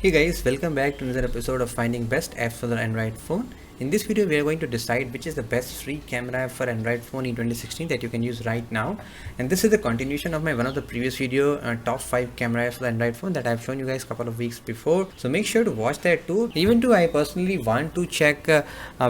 Hey guys, welcome back to another episode of Finding Best Apps for the Android phone. In this video, we are going to decide which is the best free camera app for Android phone in 2016 that you can use right now. And this is the continuation of my one of the previous video, top 5 camera apps for the Android phone that I've shown you guys a couple of weeks before. So make sure to watch that too. Even though I personally want to check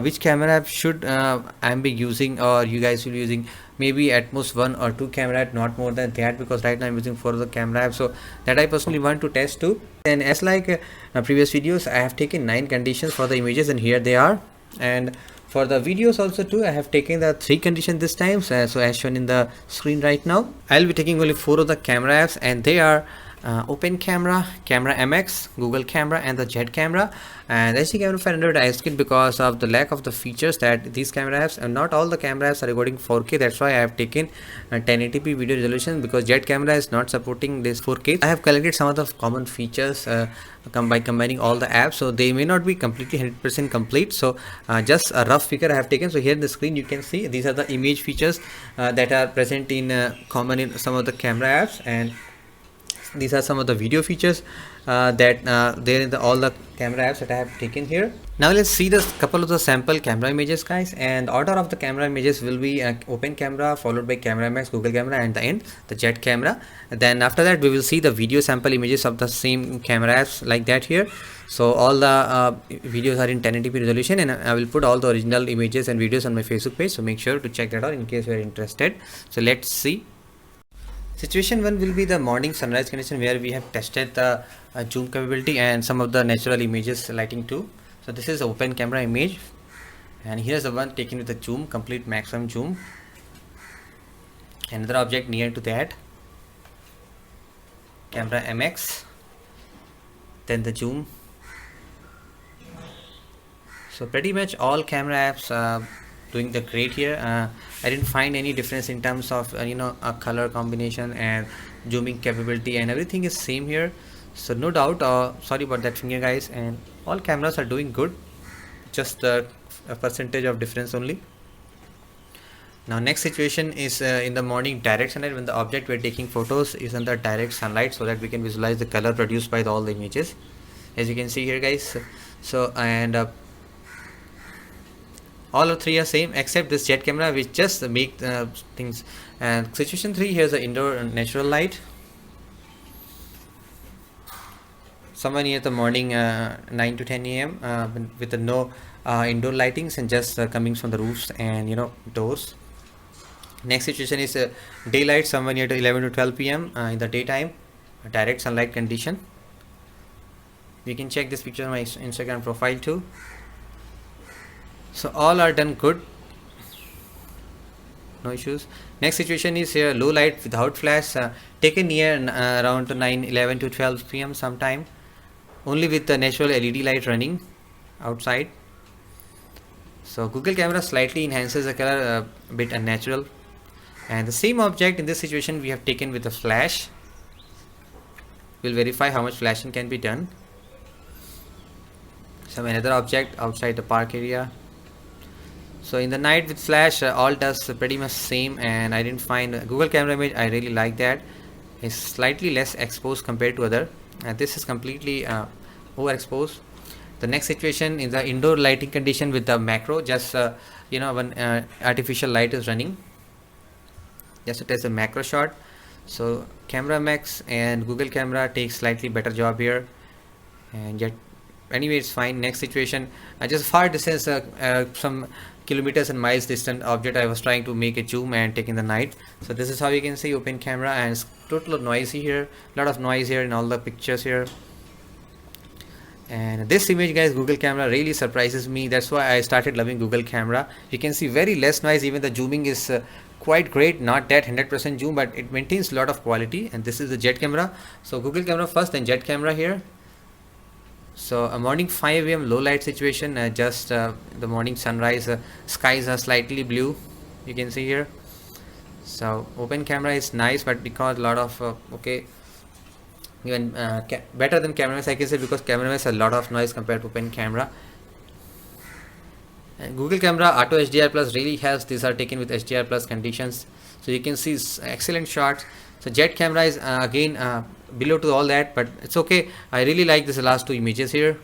which camera app should I be using or you guys will be using. Maybe at most 1 or 2 camera app, not more than that, because right now I'm using 4 of the camera app, so that I personally want to test too. And as like previous videos, I have taken 9 conditions for the images and here they are. And for the videos also too, I have taken the 3 conditions this time, so as shown in the screen right now. I'll be taking only 4 of the camera apps, and they are Open Camera, Camera MX, Google Camera, and the Jet Camera. And SD Camera for Android I skipped because of the lack of the features that these camera apps, and not all the camera apps are recording 4K. That's why I have taken 1080p video resolution, because Jet Camera is not supporting this 4K. I have collected some of the common features by combining all the apps, so they may not be completely 100% complete. So just a rough figure I have taken. So here in the screen you can see these are the image features that are present in common in some of the camera apps, and these are some of the video features that there in all the camera apps that I have taken here. Now let's see the couple of the sample camera images, guys. And order of the camera images will be Open Camera, followed by Camera MX, Google Camera, and the end the Jet Camera. Then after that we will see the video sample images of the same camera apps like that here. So all the videos are in 1080p resolution, and I will put all the original images and videos on my Facebook page, so make sure to check that out in case you are interested. So let's see. Situation 1 will be the morning sunrise condition, where we have tested the zoom capability and some of the natural images lighting too. So this is the Open Camera image, and here's the one taken with the zoom, complete maximum zoom. Another object near to that, Camera MX, then the zoom. So pretty much all camera apps doing the great here. I didn't find any difference in terms of a color combination and zooming capability, and everything is same here. So no doubt, sorry about that finger, guys, and all cameras are doing good, just a percentage of difference only. Now next situation is in the morning direct sunlight, when the object we're taking photos is under direct sunlight, so that we can visualize the color produced by all the images, as you can see here, guys. So and all of 3 are same except this Jet Camera, which just make things. And situation 3, here's the indoor natural light, somewhere near the morning 9 to 10 a.m. With the no indoor lightings, and just coming from the roofs and doors. Next situation is daylight, somewhere near to 11 to 12 p.m. In the daytime, direct sunlight condition. You can check this picture on my Instagram profile too. So all are done good, no issues. Next situation is here low light without flash, taken near around to 11 to 12 p.m. sometime, only with the natural LED light running outside. So Google Camera slightly enhances the color, a bit unnatural. And the same object in this situation we have taken with a flash. We'll verify how much flashing can be done. Some another object outside the park area. So in the night with flash, all does pretty much same, and I didn't find Google Camera image. I really like that. It's slightly less exposed compared to other, and this is completely overexposed. The next situation is the indoor lighting condition with the macro, just when artificial light is running, just to test the macro shot. So Camera MX and Google Camera takes slightly better job here, and yet anyway it's fine. Next situation, just far distance, some kilometers and miles distant object, I was trying to make a zoom and take in the night. So this is how you can see Open Camera, and it's total noisy here, lot of noise here in all the pictures here. And this image, guys, Google Camera really surprises me. That's why I started loving Google Camera. You can see very less noise, even the zooming is quite great, not that 100% zoom, but it maintains a lot of quality. And this is the Jet Camera. So Google Camera first, then Jet Camera here. So a morning 5 a.m. low light situation, just the morning sunrise, skies are slightly blue, you can see here. So Open Camera is nice, but because a lot of even better than Camera MX, I can say, because Camera MX has a lot of noise compared to Open Camera. And Google Camera Auto HDR Plus really helps. These are taken with HDR Plus conditions, so you can see excellent shots. So jet camera is again below to all that, but it's okay. I really like this last two images here.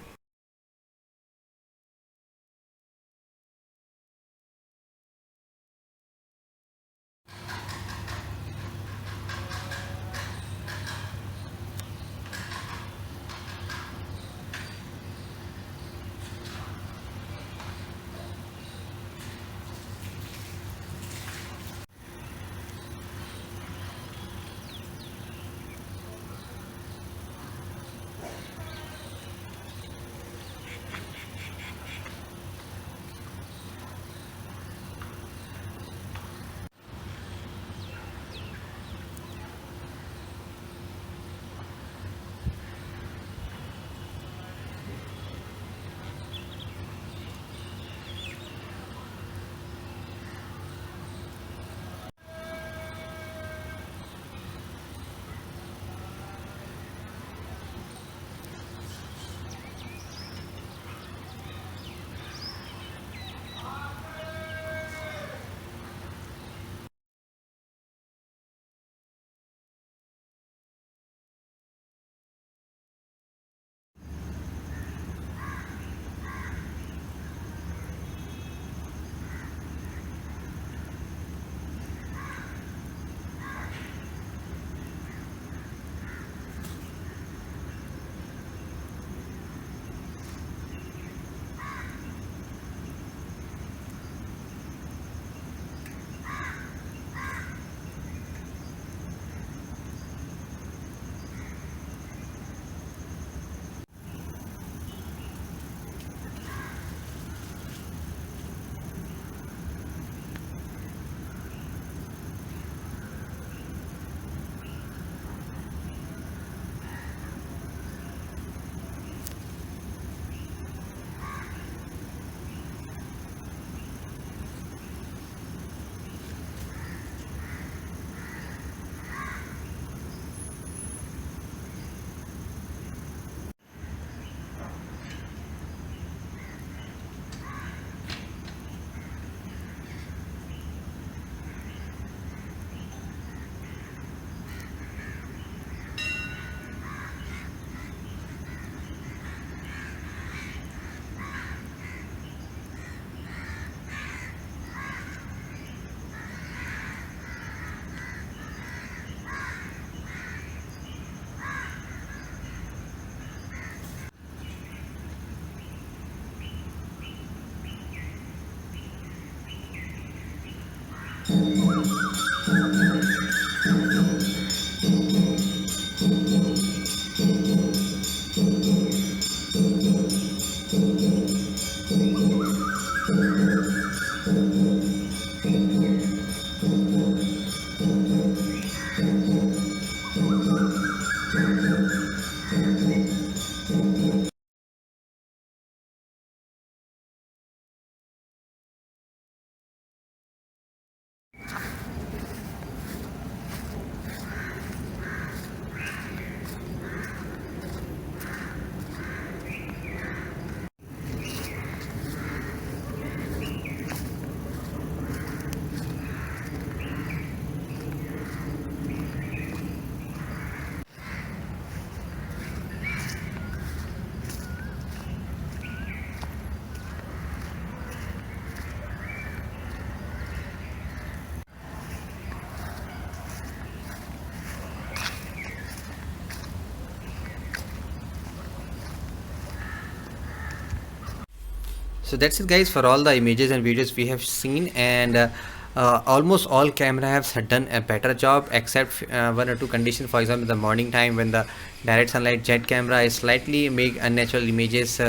So that's it guys for all the images and videos we have seen, and almost all camera have done a better job except one or two conditions. For example, the morning time when the direct sunlight jet camera is slightly make unnatural images,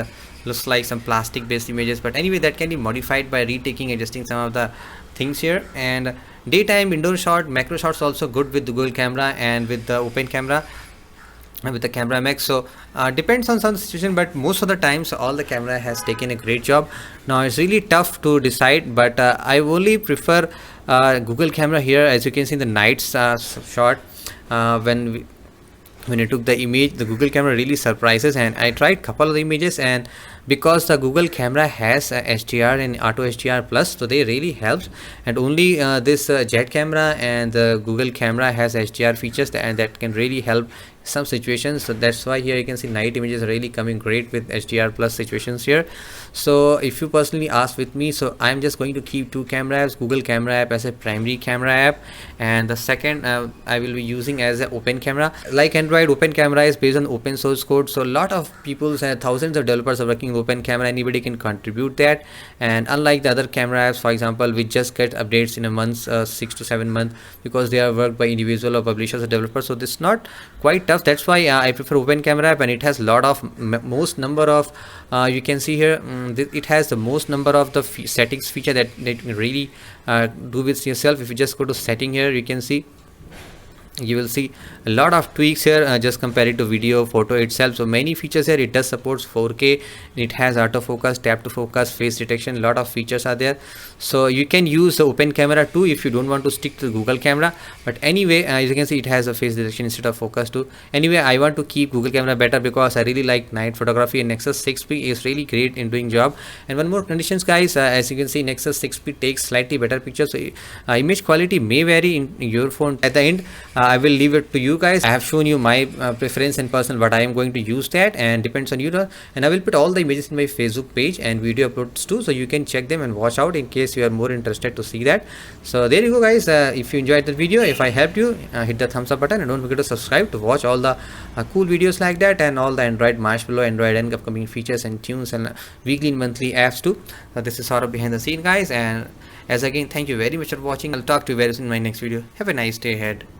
looks like some plastic based images, but anyway that can be modified by retaking, adjusting some of the things here. And daytime indoor shot macro shots also good with the Google camera and with the open camera with the camera max. So depends on some situation, but most of the times all the camera has taken a great job. Now it's really tough to decide, but I only prefer Google camera here. As you can see in the nights shot, when I took the image, the Google camera really surprises, and I tried couple of the images, and because the Google camera has HDR and auto HDR plus, so they really helps. And only this Jet camera and the Google camera has HDR features and that can really help some situations. So that's why here you can see night images are really coming great with HDR plus situations here. So if you personally ask with me, so I'm just going to keep two camera apps, Google camera app as a primary camera app, and the second I will be using as an open camera. Like Android, open camera is based on open source code, so a lot of people, thousands of developers are working with open camera. Anybody can contribute that. And unlike the other camera apps, for example, we just get updates in a month, 6 to 7 months, because they are worked by individual or publishers or developers, so this is not quite tough. That's why I prefer open camera app, and it has lot of most number of you can see here, it has the most number of the settings feature that you can really do with yourself. If you just go to setting here, you can see, you will see a lot of tweaks here, just compare it to video, photo itself. So many features here. It does supports 4K, it has autofocus, tap to focus, face detection, a lot of features are there. So you can use the open camera too if you don't want to stick to the Google camera. But anyway, as you can see, it has a face detection instead of focus too. Anyway, I want to keep Google camera better because I really like night photography, and Nexus 6P is really great in doing job. And one more conditions, guys, as you can see, Nexus 6P takes slightly better pictures, so image quality may vary in your phone. At the end, I will leave it to you guys. I have shown you my preference and personal, but I am going to use that, and depends on you. And I will put all the images in my Facebook page and video uploads too, so you can check them and watch out in case you are more interested to see that. So there you go, guys. If you enjoyed the video, if I helped you, hit the thumbs up button, and don't forget to subscribe to watch all the cool videos like that, and all the Android Marshmallow, Android and upcoming features and tunes and weekly and monthly apps too. This is Saurabh behind the scene, guys, and as again, thank you very much for watching. I'll talk to you very soon in my next video. Have a nice day ahead.